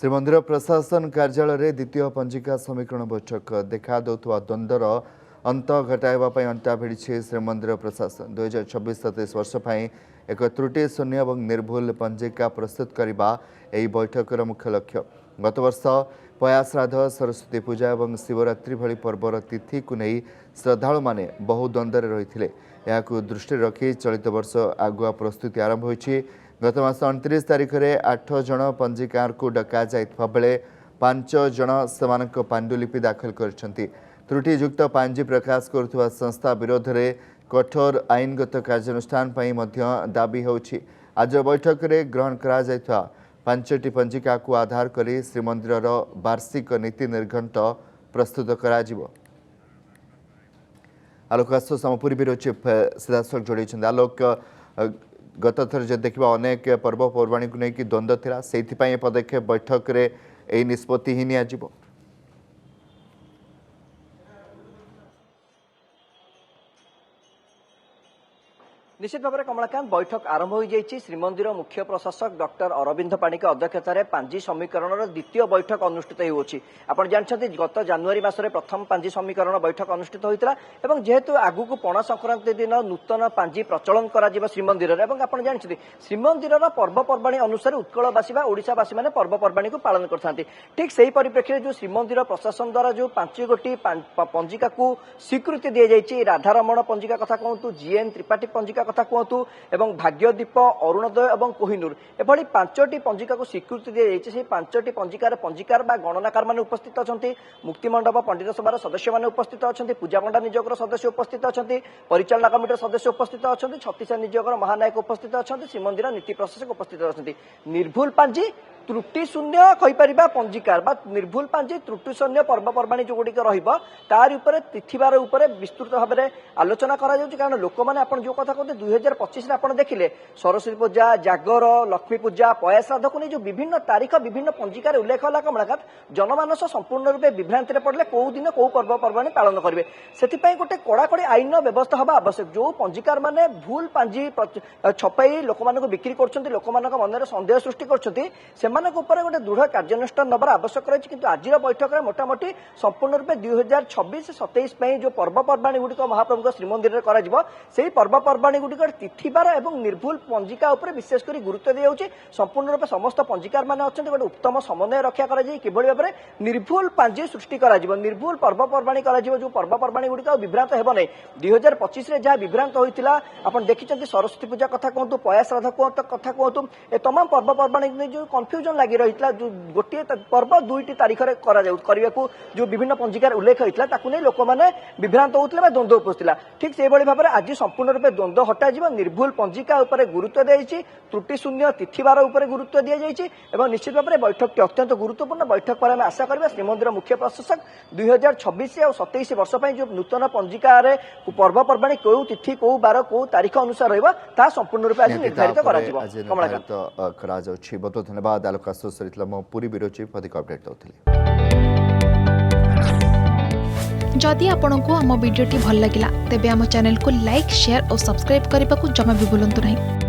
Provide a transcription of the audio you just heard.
श्रीमंदिर प्रशासन कार्यालय द्वितीय पंजिका समीकरण बैठक देखा देउथुवा द्वंद्वर अंत घटाइवाई अंटा भिड़ी श्रीमंदिर प्रशासन 2026-27 वर्ष एक त्रुटि शून्य और निर्भुल पंजिका प्रस्तुत करने यह बैठकर मुख्य लक्ष्य। गत वर्ष पया श्राद्ध सरस्वती पूजा और शिवरात्रि भली पर्वर तिथि को नहीं श्रद्धालु माने बहु द्वंद्वर रही दृष्टि रखी चलित वर्ष आगुआ प्रस्तुति आरंभ होती। गत मास 29 तारिख में 8 जन पंजीकार को डका जाइतबा बेले 5 जन सेमानक पांडुलिपि दाखल करछंती। त्रुटियुक्त पांजी प्रकाश करुवा संस्था विरोध में कठोर आईनगत कार्यानुष्ठान पई मध्य दाबी होछि। आज बैठक में ग्रहण करा जाइतबा 5टी पंजिका को आधार करी श्रीमंदिर वार्षिक नीति निर्घंट प्रस्तुत कराजिबो। आलोक समपुरी ब्यूरो चीफ सीधासख जोड़ी आलोक गत थर जो देखा अनेक पर्वपर्वाणी को लेकिन द्वंद्व था से पदक्षेप बैठक में यही निष्पत्ति ही नि निश्चित भाव में कमलाकांत बैठक आरंभ हो जाइए। श्रीमंदिर मुख्य प्रशासक डॉक्टर अरविंद पाणी अध्यक्षतार पांजी समीकरण द्वितीय बैठक अनुष्ठित होती। आप जानते गत जनवरी मासरे प्रथम पांजी समीकरण बैठक अनुष्ठित होता है। जेहेतु आगु को पणा संक्रांति दिन नूतन पांजी प्रचलन कर श्रीमंदिर आप जानते श्रीमंदिर पर्वपर्वाणी अनुसार उत्कलवासी ओडावासी मैंने पर्वपर्वाणी को पालन करते। ठीक से परिप्रेक्षी जो श्रीमंदिर प्रशासन द्वारा जो 5 गोटी पंजिका को स्वीकृति दी जाइए राधारमण पंजिका कथा कहतु जीएन त्रिपाठी पंजिका कथा कहतु एवं भाग्यदीप अरुणोदय और कोहिनूर एभली 5टी पंजिका को स्वीकृति दी जाइए। से 5टी पंजिकार पंजिकार गणनाकार मान उपस्थित अच्छा मुक्तिमंडप पंडित सभार सदस्य मैंने उपस्थित अच्छा पूजा पंडा निजोग सदस्य उपस्थित अच्छा परिचालना कमिटर सदस्य उपस्थित अच्छा छत्तीस निजोग महानायक उपस्थित अच्छा श्रीमंदिर नीति प्रशासक उपस्थित अच्छा। निर्भुल पांजी त्रुटि शून्य कहीपर पंजिकार निर्भुल पांजी त्रुटि शून्य पर्वपर्वाणी जो गुड़िक तार तिथिवार विस्तृत भाव में आलोचना कारण लोक मैंने जो कथा कहते 2025 आप देखिले सरस्वती पूजा जागर लक्ष्मी पूजा पया श्राद्ध को नहीं जो विभिन्न तारीख विभिन्न पंजिकार उल्लेख है कमलाकांत जनमानस संपूर्ण रूपे विभ्रांति पड़े कौ दिन कौ पर्वपर्वाणी पालन करेंगे से गोटे कड़ाकड़ी आईन व्यवस्था हवा आवश्यक। जो पंजिकार माने भूल पांजी छपाई लोक मान बिक्री कर लोक मन सन्देह सृष्टि कर गोटे दृढ़ कार्यानुष्ठान नबर आवश्यक रही। किंतु आज बैठक में मोटामोटी संपूर्ण रूपे 2026-27 जो पर्वपर्वाणी गुड़िक महाप्रभु श्रीमंदिर से पर्वपर्वाणी गुड़िक तिथिवार और निर्भुल पंजिका उपर विशेषकर गुरुत्व दी जाऊँगी। संपूर्ण रूपे समस्त पंजिकार मान अच्छा गोटे उत्तम समन्वय रक्षा किभली भाव में निर्भुल पांजी सृष्टि निर्भुल पर्वपर्वाणी जो पर्वपर्वाणी गुड़िक विभ्रांत हो नहीं। 2025 जहाँ विभ्रांत होता आप देखते सरस्वती पूजा कथा कहतु पया श्राद्ध कथा कहतु ए तमाम पर्वपर्वाणी जो कन्फ्यूजन लगी रही जो गोटे पर्व 2टी तारीख करने को जो विभिन्न पंजिकार उल्लेख होता नहीं लोक मैंने विभ्रांत होते द्वंद्व उपस्थित। ठीक से भाव में आज संपूर्ण रूपे द्वंद्व हटाई निर्भुल पंजिका उपर गुरुत्व दी त्रुटि शून्य तिथिवार उपर गुरुत्व दी जाइए। निश्चित भाव में बैठक अत्यंत गुरुत्वपूर्ण बैठक पर आम आशा करवा श्रीमंदिर मुख्य प्रशासक 2026 और 27 वर्ष जो नूतन पंजिकार पर्वपर्वाणी कौ तिथि कौ बार कौ तारीख अनुसार रहा संपूर्ण रूपे आज निर्धारित करा। बहुत धन्यवाद आलोक पूरी ब्यूरो चीफ अधिक अपडेट दौली। जदि आपंक आम भिडी भल लगा तेब आम चैनल को लाइक शेयर और सब्सक्राइब करने को जमा भी भूलु नहीं।